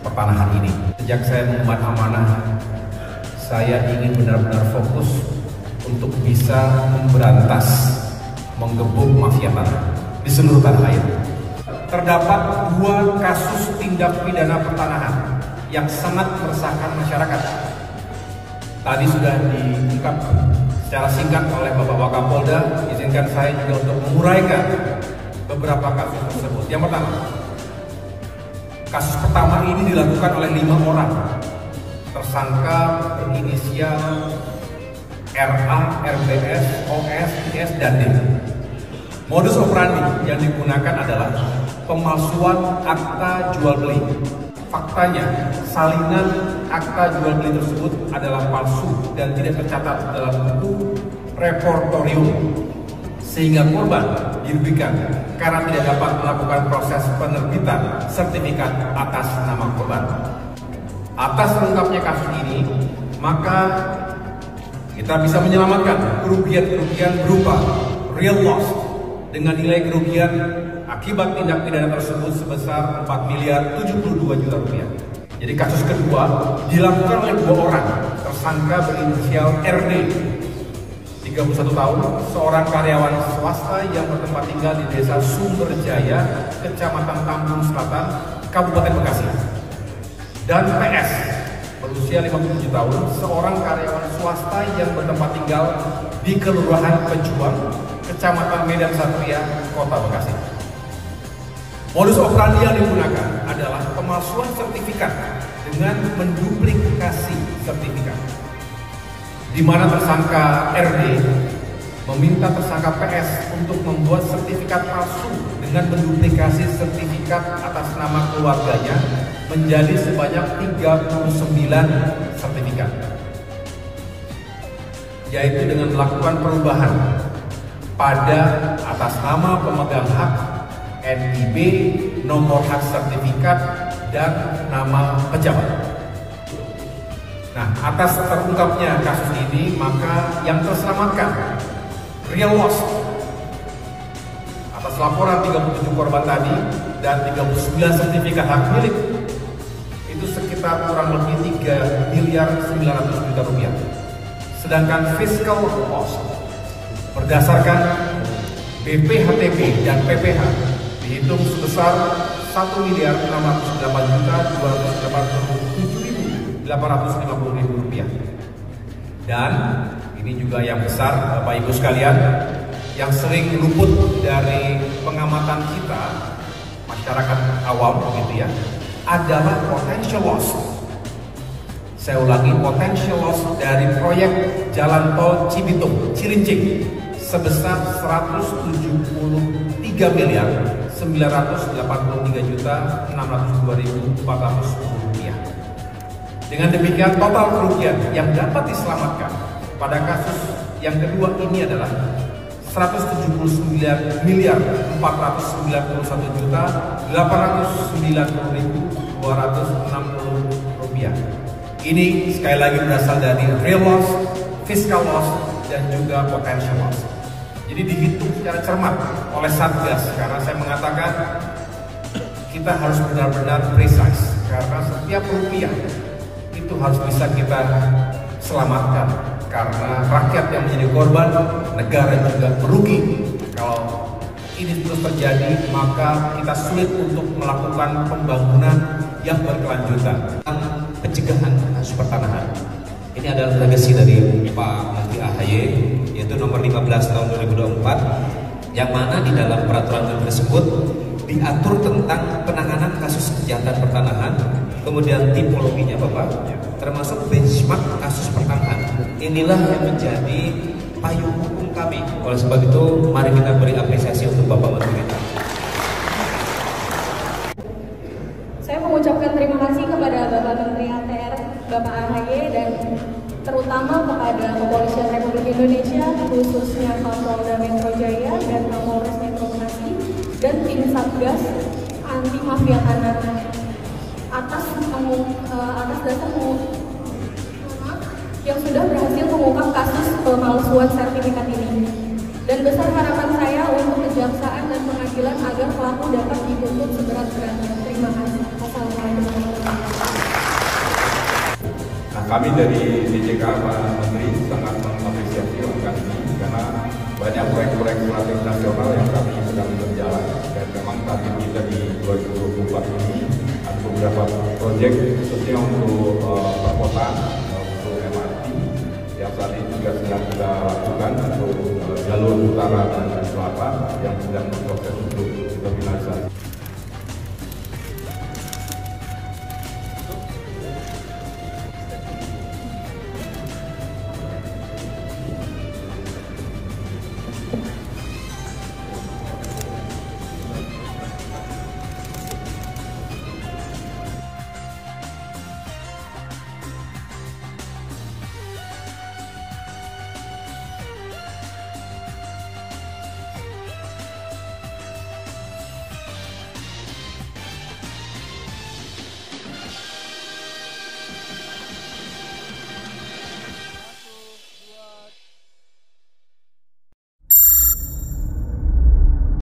pertanahan ini. Sejak saya mengemban amanah, saya ingin benar-benar fokus untuk bisa memberantas, menggebuk mafia tanah di seluruh tanah air. Terdapat 2 kasus tindak pidana pertanahan yang sangat meresahkan masyarakat. Tadi sudah diungkap secara singkat oleh Bapak Wakapolda. Izinkan saya juga untuk menguraikan beberapa kasus tersebut. Yang pertama, kasus pertama ini dilakukan oleh 5 orang. Tersangka berinisial RA, RBS, OS, IS, dan D. Modus operandi yang digunakan adalah pemalsuan akta jual beli. Faktanya, salinan akta jual beli tersebut adalah palsu dan tidak tercatat dalam buku repertorium, sehingga korban dirugikan karena tidak dapat melakukan proses penerbitan sertifikat atas nama korban. Atas terungkapnya kasus ini, maka kita bisa menyelamatkan kerugian-kerugian berupa real loss dengan nilai kerugian akibat tindak pidana tersebut sebesar 4.072 juta rupiah. Jadi kasus kedua dilakukan oleh 2 orang. Tersangka berinisial RD, 31 tahun, seorang karyawan swasta yang bertempat tinggal di Desa Sumberjaya, Kecamatan Tambun Selatan, Kabupaten Bekasi. Dan PS, berusia 57 tahun, seorang karyawan swasta yang bertempat tinggal di Kelurahan Pejuang, Kecamatan Medan Satria, Kota Bekasi. Modus operandi yang digunakan adalah pemalsuan sertifikat dengan menduplikasi sertifikat, di mana tersangka RD meminta tersangka PS untuk membuat sertifikat palsu dengan menduplikasi sertifikat atas nama keluarganya menjadi sebanyak 39 sertifikat, yaitu dengan melakukan perubahan pada atas nama pemegang hak, NIB, nomor hak sertifikat, dan nama pejabat. Nah, atas terungkapnya kasus ini, maka yang terselamatkan real loss atas laporan 37 korban tadi dan 39 sertifikat hak milik itu sekitar kurang lebih 3.900 juta rupiah. Sedangkan fiscal loss berdasarkan BPHTB dan PPH dihitung sebesar 1.288.287.850 rupiah. Dan ini juga yang besar, Bapak Ibu sekalian, yang sering luput dari pengamatan kita, masyarakat awam gitu ya, adalah potential loss. Saya ulangi, potential loss dari proyek Jalan Tol Cibitung, Cilincing sebesar 170.983.602.410 rupiah. Dengan demikian total kerugian yang dapat diselamatkan pada kasus yang kedua ini adalah 179.491.890.260 rupiah. Ini sekali lagi berasal dari real loss, fiscal loss, dan juga potential loss. Jadi dihitung secara cermat oleh Satgas, karena saya mengatakan kita harus benar-benar precise, karena setiap rupiah itu harus bisa kita selamatkan, karena rakyat yang menjadi korban, negara juga merugi. Kalau ini terus terjadi, maka kita sulit untuk melakukan pembangunan yang berkelanjutan. Pencegahan kasus pertanahan ini adalah legasi dari Pak Menteri AHY, yaitu nomor 15 tahun 2024, yang mana di dalam peraturan tersebut diatur tentang penanganan kasus kejahatan pertanahan, kemudian tipologinya Bapak, termasuk benchmark kasus pertanahan. Inilah yang menjadi payung hukum kami. Oleh sebab itu, mari kita beri apresiasi untuk Bapak Menteri kita. Saya mengucapkan terima kasih kepada Bapak Menteri ATR, Bapak AHY, dan terutama kepada Kepolisian Republik Indonesia, khususnya Kapolda Metro Jaya dan Kapolres Metro Bekasi, dan tim Satgas anti mafia tanah atas dasar yang sudah berhasil mengungkap kasus pemalsuan sertifikat ini. Dan besar harapan saya untuk kejaksaan dan pengadilan agar pelaku dapat dituntut seberat-beratnya. Terima kasih. Assalamualaikum warahmatullahi wabarakatuh. kami dari DJK Pak Menteri sangat mengapresiasi langkah ini karena banyak proyek-proyek strategis nasional yang kami sedang berjalan, dan memang target kita di 2024 ini ada beberapa proyek khususnya untuk perkotaan, untuk MRT yang saat ini juga sedang kita lakukan untuk jalur utara dan selatan yang sedang berproses untuk kita finalisasi.